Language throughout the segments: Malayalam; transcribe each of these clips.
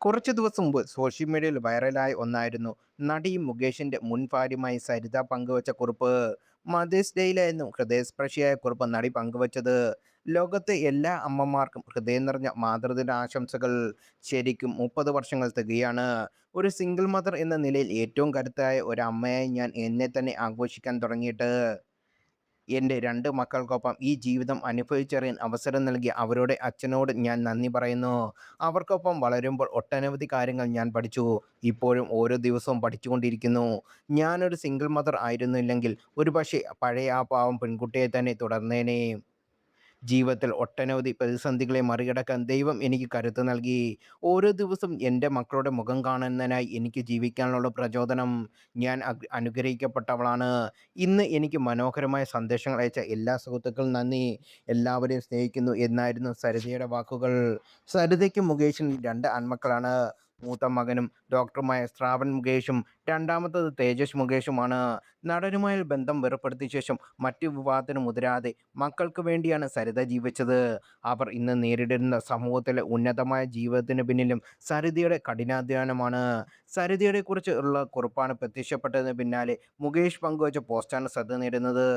കുറച്ച് ദിവസം മുമ്പ് സോഷ്യൽ മീഡിയയിൽ വൈറലായ ഒന്നായിരുന്നു നടി മുകേഷിന്റെ മുൻ ഭാര്യയുമായി സരിത പങ്കുവച്ച കുറിപ്പ്. മദേഴ്സ് ഡേയിലായിരുന്നു ഹൃദയസ്പർശിയായ കുറിപ്പ് നടി പങ്കുവച്ചത്. ലോകത്തെ എല്ലാ അമ്മമാർക്കും ഹൃദയം നിറഞ്ഞ മാതൃദിന ആശംസകൾ. ശരിക്കും 30 വർഷങ്ങൾ തികയാണ്. ഒരു സിംഗിൾ മദർ എന്ന നിലയിൽ ഏറ്റവും കരുത്തായ ഒരു അമ്മയായി ഞാൻ എന്നെ തന്നെ ആഘോഷിക്കാൻ തുടങ്ങിയിട്ട്. എൻ്റെ 2 മക്കൾക്കൊപ്പം ഈ ജീവിതം അനുഭവിച്ചറിയാൻ അവസരം നൽകിയ അവരുടെ അച്ഛനോട് ഞാൻ നന്ദി പറയുന്നു. അവർക്കൊപ്പം വളരുമ്പോൾ ഒട്ടനവധി കാര്യങ്ങൾ ഞാൻ പഠിച്ചു. ഇപ്പോഴും ഓരോ ദിവസവും പഠിച്ചുകൊണ്ടിരിക്കുന്നു. ഞാനൊരു സിംഗിൾ മദർ ആയിരുന്നില്ലെങ്കിൽ ഒരുപക്ഷേ പഴയ ആ പാവം പെൺകുട്ടിയെ തന്നെ തുടർന്നേനെ. ജീവിതത്തിൽ ഒട്ടനവധി പ്രതിസന്ധികളെ മറികടക്കാൻ ദൈവം എനിക്ക് കരുത്ത് നൽകി. ഓരോ ദിവസവും എൻ്റെ മക്കളുടെ മുഖം കാണുന്നതിനായി എനിക്ക് ജീവിക്കാനുള്ള പ്രചോദനം. ഞാൻ അനുഗ്രഹിക്കപ്പെട്ടവളാണ്. ഇന്ന് എനിക്ക് മനോഹരമായ സന്ദേശങ്ങൾ അയച്ച എല്ലാ സുഹൃത്തുക്കൾക്കും നന്ദി. എല്ലാവരെയും സ്നേഹിക്കുന്നു എന്നായിരുന്നു സരിതയുടെ വാക്കുകൾ. സരിതയ്ക്കും മുകേഷിനും 2 ആൺമക്കളാണ്. മൂത്ത മകനും ഡോക്ടറുമായ ശ്രാവൺ മുകേഷും രണ്ടാമത്തത് തേജസ് മുകേഷുമാണ്. നടനുമായി ബന്ധം വേർപ്പെടുത്തിയ ശേഷം മറ്റു വിവാഹത്തിന് മുതിരാതെ മക്കൾക്ക് വേണ്ടിയാണ് സരിത ജീവിച്ചത്. അവർ ഇന്ന് നേരിടുന്ന സമൂഹത്തിലെ ഉന്നതമായ ജീവിതത്തിന് പിന്നിലും സരിതയുടെ കഠിനാധ്വാനമാണ്. സരിതയെക്കുറിച്ച് ഉള്ള കുറിപ്പാണ് പ്രത്യക്ഷപ്പെട്ടതിന് പിന്നാലെ മുകേഷ് പങ്കുവച്ച പോസ്റ്റാണ് ശ്രദ്ധ നേടുന്നത്.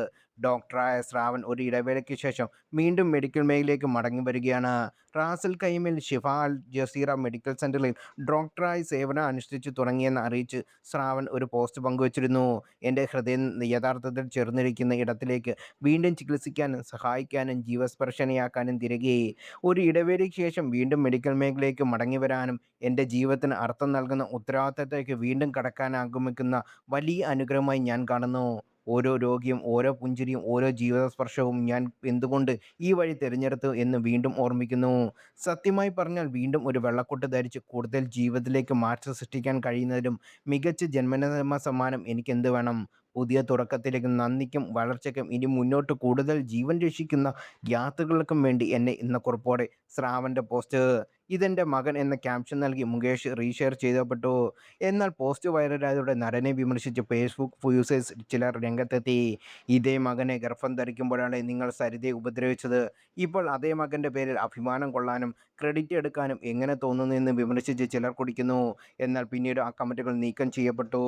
ഡോക്ടറായ ശ്രാവൺ ഒരു ഇടവേളയ്ക്ക് ശേഷം വീണ്ടും മെഡിക്കൽ മേഖലയിലേക്ക് മടങ്ങി വരികയാണ്. റാസൽ ഖൈമിൽ ഷിഫ അൽ ജസീറ മെഡിക്കൽ സെന്ററിൽ ഡോക്ടറായി സേവനം അനുഷ്ഠിച്ചു തുടങ്ങിയെന്ന് അറിയിച്ച് ശ്രാവൺ ഒരു പോസ്റ്റ് പങ്കുവച്ചിരുന്നു. എൻ്റെ ഹൃദയം യഥാർത്ഥത്തിൽ ചേർന്നിരിക്കുന്ന ഇടത്തിലേക്ക് വീണ്ടും ചികിത്സിക്കാനും സഹായിക്കാനും ജീവസ്പർശനയാക്കാനും തിരികെ. ഒരു ഇടവേളയ്ക്ക് ശേഷം വീണ്ടും മെഡിക്കൽ മേഖലയിലേക്ക് മടങ്ങിവരാനും എൻ്റെ ജീവിതത്തിന് അർത്ഥം നൽകുന്ന ഉത്തരവാദിത്തത്തിലേക്ക് വീണ്ടും കടക്കാൻ ആഗ്രഹിക്കുന്ന വലിയ അനുഗ്രഹമായി ഞാൻ കാണുന്നു. ഓരോ രോഗിയും ഓരോ പുഞ്ചിരിയും ഓരോ ജീവിതസ്പർശവും ഞാൻ എന്തുകൊണ്ട് ഈ വഴി തിരഞ്ഞെടുത്തു എന്ന് വീണ്ടും ഓർമ്മിക്കുന്നു. സത്യമായി പറഞ്ഞാൽ വീണ്ടും ഒരു വെള്ളക്കൊട്ട് ധരിച്ച് കൂടുതൽ ജീവിതത്തിലേക്ക് മാറ്റം സൃഷ്ടിക്കാൻ കഴിയുന്നതിലും മികച്ച ജന്മനാ സമ്മാനം എനിക്കെന്ത് വേണം. പുതിയ തുടക്കത്തിലേക്കും നന്ദിക്കും വളർച്ചയ്ക്കും ഇനി മുന്നോട്ട് കൂടുതൽ ജീവൻ രക്ഷിക്കുന്ന യാത്രകൾക്കും വേണ്ടി എന്നെ എന്ന കുറിപ്പോടെ ശ്രാവൻ്റെ പോസ്റ്റ്. ഇതെൻ്റെ മകൻ എന്ന ക്യാപ്ഷൻ നൽകി മുകേഷ് റീഷെയർ ചെയ്യപ്പെട്ടു. എന്നാൽ പോസ്റ്റ് വൈറലായതോടെ നടനെ വിമർശിച്ച് ഫേസ്ബുക്ക് യൂസേഴ്സ് ചിലർ രംഗത്തെത്തി. ഇതേ മകനെ ഗർഭം ധരിക്കുമ്പോഴാണ് നിങ്ങൾ സരിതയെ ഉപദ്രവിച്ചത്. ഇപ്പോൾ അതേ മകൻ്റെ പേരിൽ അഭിമാനം കൊള്ളാനും ക്രെഡിറ്റ് എടുക്കാനും എങ്ങനെ തോന്നുന്നു എന്ന് വിമർശിച്ച് ചിലർ കുടിക്കുന്നു. എന്നാൽ പിന്നീട് ആ കമൻറ്റുകൾ നീക്കം ചെയ്യപ്പെട്ടു.